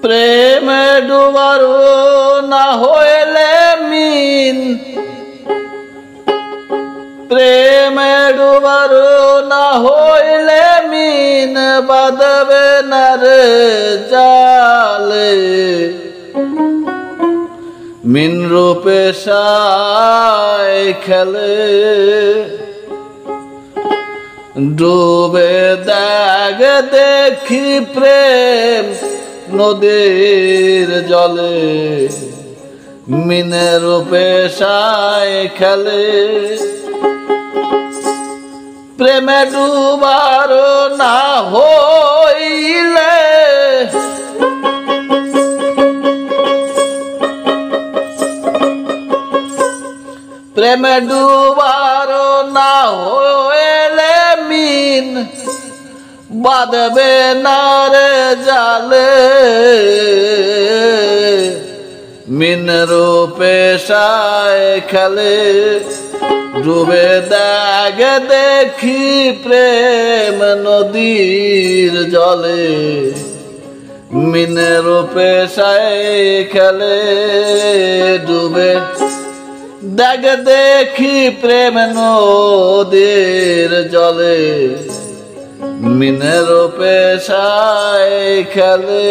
প্রেমে ডুবারো না হইলে মিন, প্রেমে ডুবারো না হইলে মিন বাঁধবে না রে জালে। মিন রূপে সায় খেলে ডুবে দাগ দেখি প্রেম নদীর জলে। মিনের পেশায় খেলে প্রেমে ডুবার না হইলে, প্রেমে ডুবার না হইলে মিন বাঁধবে না রে জালে। মিনের পেশায় খেলে ডুবে দাগ দেখি প্রেম নদীর জলে। মিনের পেশায় খেলে ডুবে দাগ দেখি প্রেম নদীর জলে। মিনের পেশায় খেলে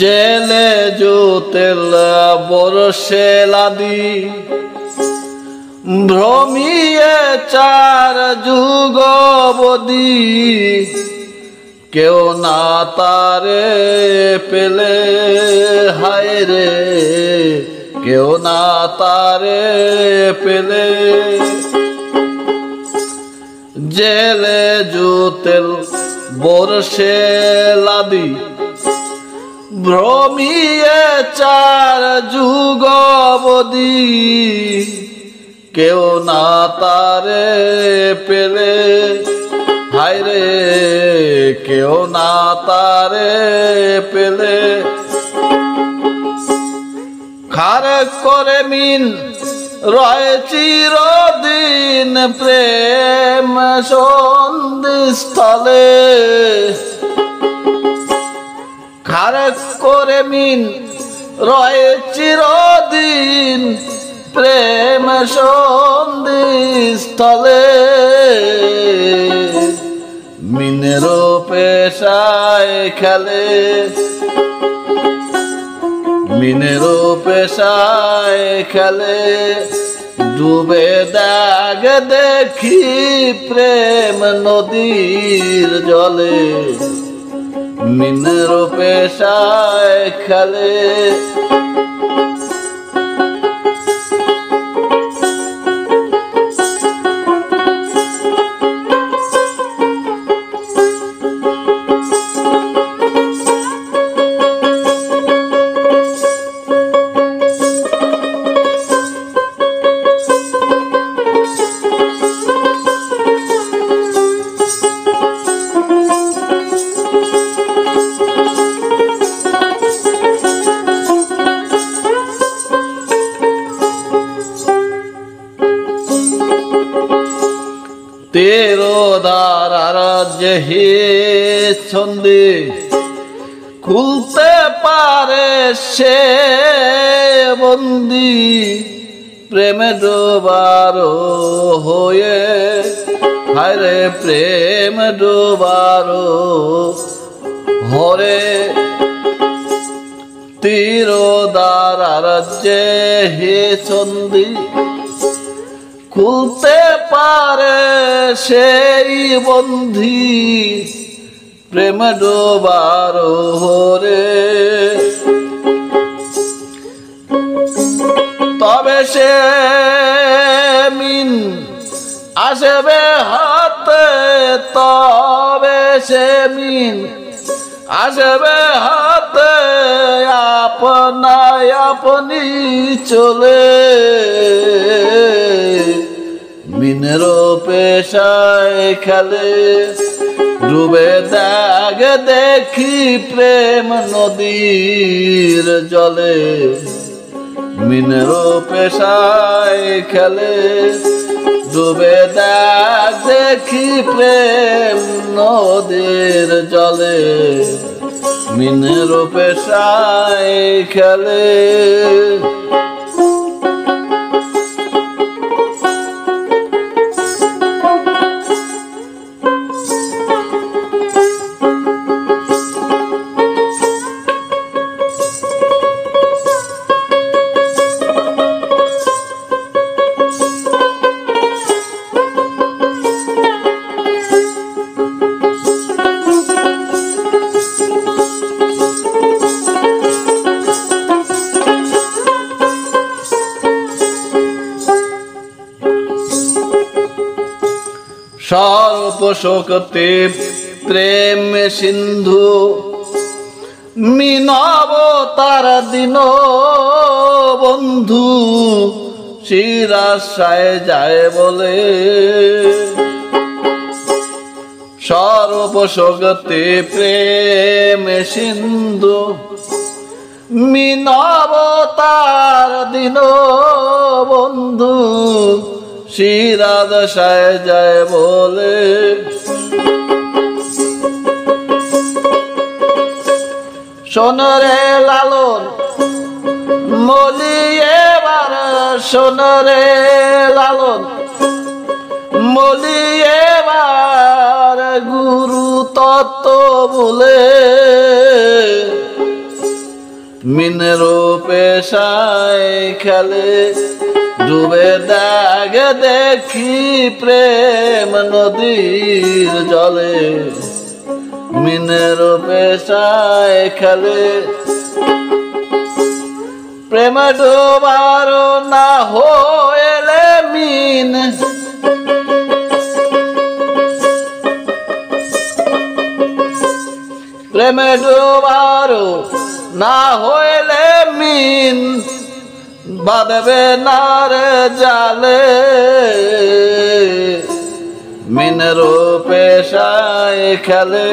জেলে জোতেল বরসে লাদি ভ্রমিয়ে চার যুগবদি। কেউ না তারে পেলে হায় রে, কেউ না তারে পেলে। জেলে জোতেল বরসে লাদি ভ্রমিয়ে চার যুগবদি। কেউ না তারে পেলে হায় রে, কেউ না তারে পেলে। খার করে মিন রয় চিরদিন প্রেম সন্ধিস্থলে। খার করে মিন রয় চিরদিন প্রেম সন্ধিস্থলে। মিনের পেশায় খেলে, মিনের পেশায় খেলে ডুবে দাগ দেখি প্রেম নদীর জলে। মিনের পেশায় খেলে তেরো দ্বারার যেহি ছন্দে খুলতে পারে সে বন্দি। প্রেমে ডোবার হয়ে হায় রে, প্রেম ডোবার হরে। তেরো দ্বারার যেহি ছন্দি খুলতে পারে সেই বন্ধি। প্রেম ডোবার হরে তবে সে মিন আসবে হাতে তবে সে মিন আসবে হাতে আপনায় আপনি চলে মিনের পেশায় খেলে ডুবে দাগ দেখি প্রেম নদীর জলে মিনের পেশায় খেলে ডুবে দাগ দেখি প্রেম নদীর জলে মিনের পেশায় খেলে সর্বশক্তি প্রেম সিন্ধু মিনবতার দিন বন্ধু শিরাশায় যায় বলে সর্বশক্তি প্রেম সিন্ধু মিনবতার দিন বন্ধু শিরাশায় যায় বলে সোনরে লালন মলি এবার সোনরে লালন মলি এবার গুরু তত্ত্ব বলে মিনের পেশায় খেলে ডুবে দাগ দেখি প্রেম নদীর জলে মিনের পেশায় খেলে প্রেম ডোবার না হইলে মিন প্রেম ডোবার না হইলে মিন বাঁধবে না রে জালে মিনের পেশায় খেলে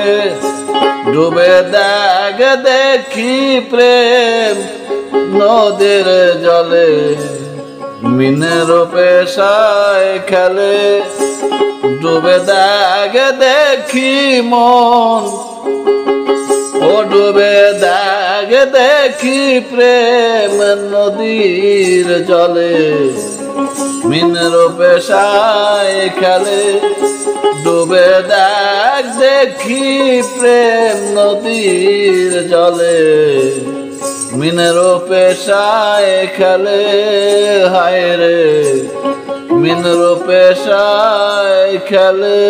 ডুবে দাগ দেখি প্রেম নদীর জলে মিনের পেশায় খেলে ডুবে দাগ দেখি মন ও ডুবে দাগ দেখি প্রেম নদীর জলে মিনের পেশায় খেলে ডুবে দাগ দেখি প্রেম নদীর জলে মিনের পেশায় খেলে হায় রে মিনের পেশায় খেলে